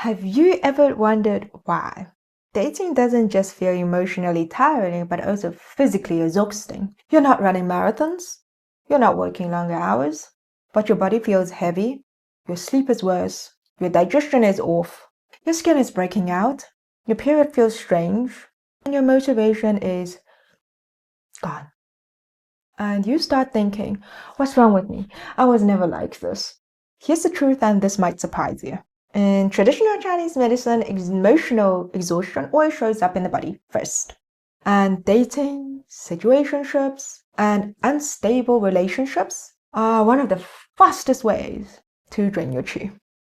Have you ever wondered why? Dating doesn't just feel emotionally tiring, but also physically exhausting. You're not running marathons, you're not working longer hours, but your body feels heavy, your sleep is worse, your digestion is off, your skin is breaking out, your period feels strange, and your motivation is gone. And you start thinking, what's wrong with me? I was never like this. Here's the truth, and this might surprise you. In traditional Chinese medicine, emotional exhaustion always shows up in the body first. And dating, situationships, and unstable relationships are one of the fastest ways to drain your qi.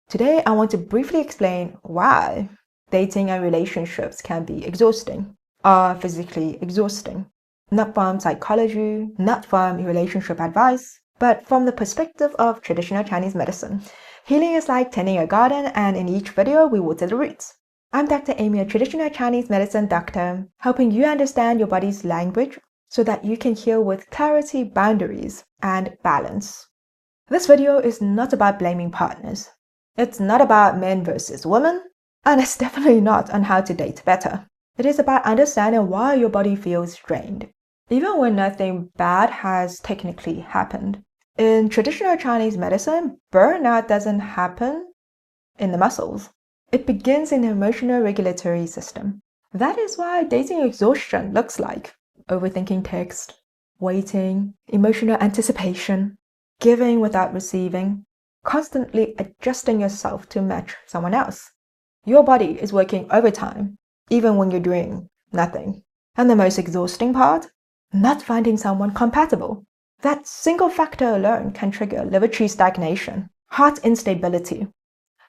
Today, I want to briefly explain why dating and relationships can be exhausting, are physically exhausting. Not from psychology, not from relationship advice, but from the perspective of traditional Chinese medicine. Healing is like tending a garden, and in each video, we water the roots. I'm Dr. Amy, a traditional Chinese medicine doctor, helping you understand your body's language so that you can heal with clarity, boundaries, and balance. This video is not about blaming partners. It's not about men versus women, and it's definitely not on how to date better. It is about understanding why your body feels drained, even when nothing bad has technically happened. In traditional Chinese medicine, burnout doesn't happen in the muscles. It begins in the emotional regulatory system. That is why dating exhaustion looks like overthinking text, waiting, emotional anticipation, giving without receiving, constantly adjusting yourself to match someone else. Your body is working overtime, even when you're doing nothing. And the most exhausting part? Not finding someone compatible. That single factor alone can trigger liver qi stagnation, heart instability,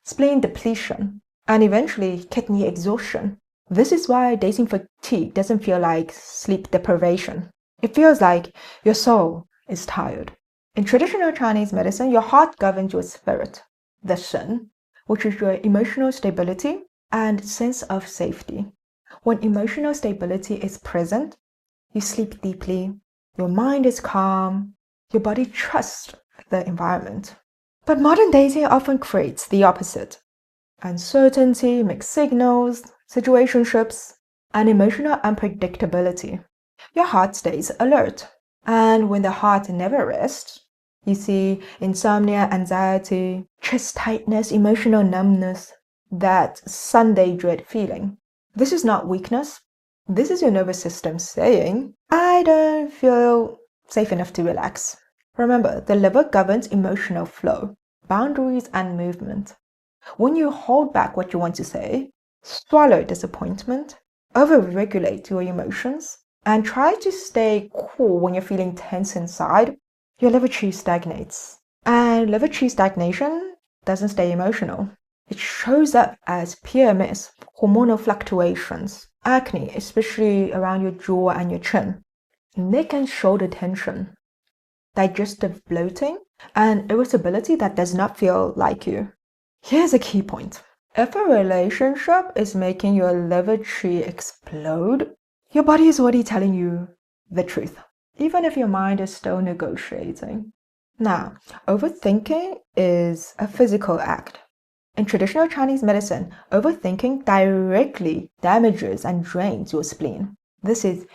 spleen depletion, and eventually kidney exhaustion. This is why dating fatigue doesn't feel like sleep deprivation. It feels like your soul is tired. In traditional Chinese medicine, your heart governs your spirit, the shen, which is your emotional stability and sense of safety. When emotional stability is present, you sleep deeply, your mind is calm, your body trusts the environment. But modern dating often creates the opposite. Uncertainty, mixed signals, situationships, and emotional unpredictability. Your heart stays alert. And when the heart never rests, you see insomnia, anxiety, chest tightness, emotional numbness, that Sunday dread feeling. This is not weakness. This is your nervous system saying, I don't feel safe enough to relax. Remember, the liver governs emotional flow, boundaries, and movement. When you hold back what you want to say, swallow disappointment, overregulate your emotions, and try to stay cool when you're feeling tense inside, your liver qi stagnates. And liver qi stagnation doesn't stay emotional. It shows up as PMS, hormonal fluctuations, acne, especially around your jaw and your chin, neck and shoulder tension, digestive bloating, and irritability that does not feel like you. Here's a key point. If a relationship is making your liver qi explode, your body is already telling you the truth, even if your mind is still negotiating. Now, overthinking is a physical act. In traditional Chinese medicine, overthinking directly damages and drains your spleen. This is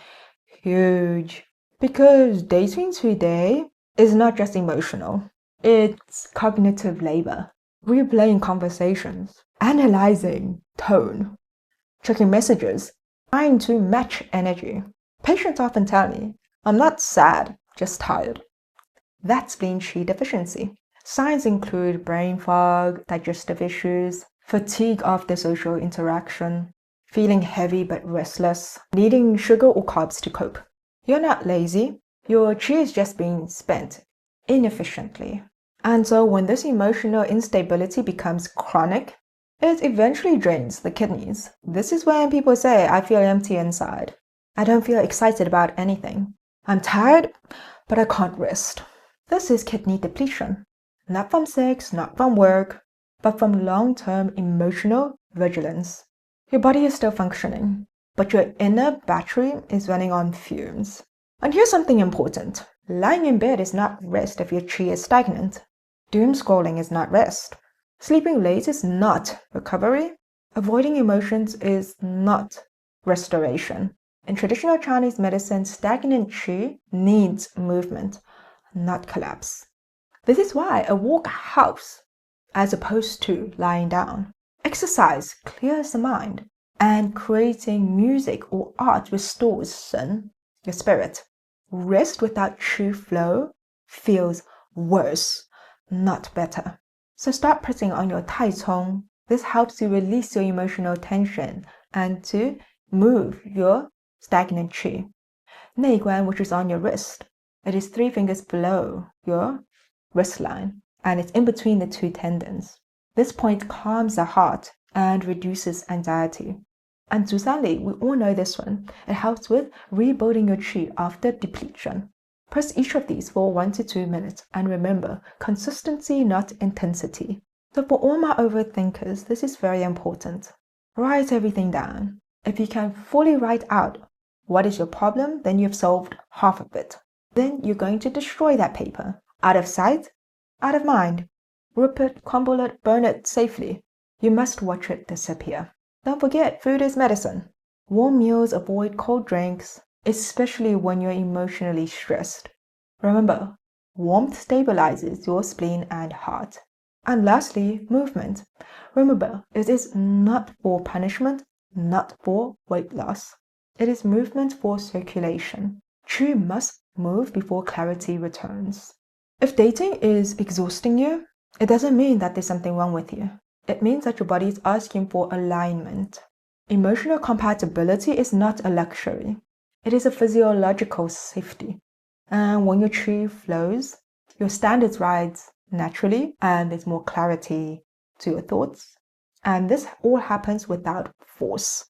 huge because dating today is not just emotional, it's cognitive labor. Replaying conversations, analyzing tone, checking messages, trying to match energy. Patients often tell me, I'm not sad, just tired. That's spleen qi deficiency. Signs include brain fog, digestive issues, fatigue after social interaction, feeling heavy but restless, needing sugar or carbs to cope. You're not lazy, your qi is just being spent inefficiently. And so when this emotional instability becomes chronic, it eventually drains the kidneys. This is when people say, I feel empty inside. I don't feel excited about anything. I'm tired, but I can't rest. This is kidney depletion. Not from sex, not from work, but from long-term emotional vigilance. Your body is still functioning, but your inner battery is running on fumes. And here's something important. Lying in bed is not rest if your qi is stagnant. Doom scrolling is not rest. Sleeping late is not recovery. Avoiding emotions is not restoration. In traditional Chinese medicine, stagnant qi needs movement, not collapse. This is why a walk helps as opposed to lying down. Exercise clears the mind, and creating music or art restores Shen, your spirit. Rest without qi flow feels worse, not better. So start pressing on your Tai Chong. This helps you release your emotional tension and to move your stagnant qi. Nei Guan, which is on your wrist, it is 3 fingers below your wrist line, and it's in between the 2 tendons. This point calms the heart and reduces anxiety. And Zuzali, we all know this one. It helps with rebuilding your qi after depletion. Press each of these for 1 to 2 minutes, and remember, consistency, not intensity. So for all my overthinkers, this is very important. Write everything down. If you can fully write out what is your problem, then you've solved half of it. Then you're going to destroy that paper. Out of sight, out of mind. Rip it, crumble it, burn it safely. You must watch it disappear. Don't forget, food is medicine. Warm meals, avoid cold drinks, especially when you're emotionally stressed. Remember, warmth stabilizes your spleen and heart. And lastly, movement. Remember, it is not for punishment, not for weight loss. It is movement for circulation. Qi must move before clarity returns. If dating is exhausting you, it doesn't mean that there's something wrong with you. It means that your body is asking for alignment. Emotional compatibility is not a luxury. It is a physiological safety. And when your qi flows, your standards rise naturally, and there's more clarity to your thoughts. And this all happens without force.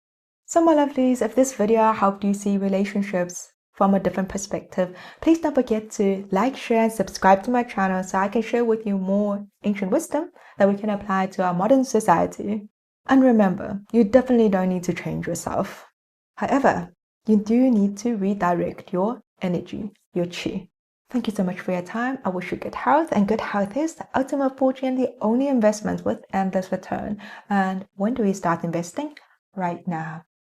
So my lovelies, if this video helped you see relationships from a different perspective, please don't forget to like, share, and subscribe to my channel so I can share with you more ancient wisdom that we can apply to our modern society. And remember, you definitely don't need to change yourself. However, you do need to redirect your energy, your qi. Thank you so much for your time. I wish you good health, and good health is the ultimate fortune, the only investment with endless return. And when do we start investing? Right now.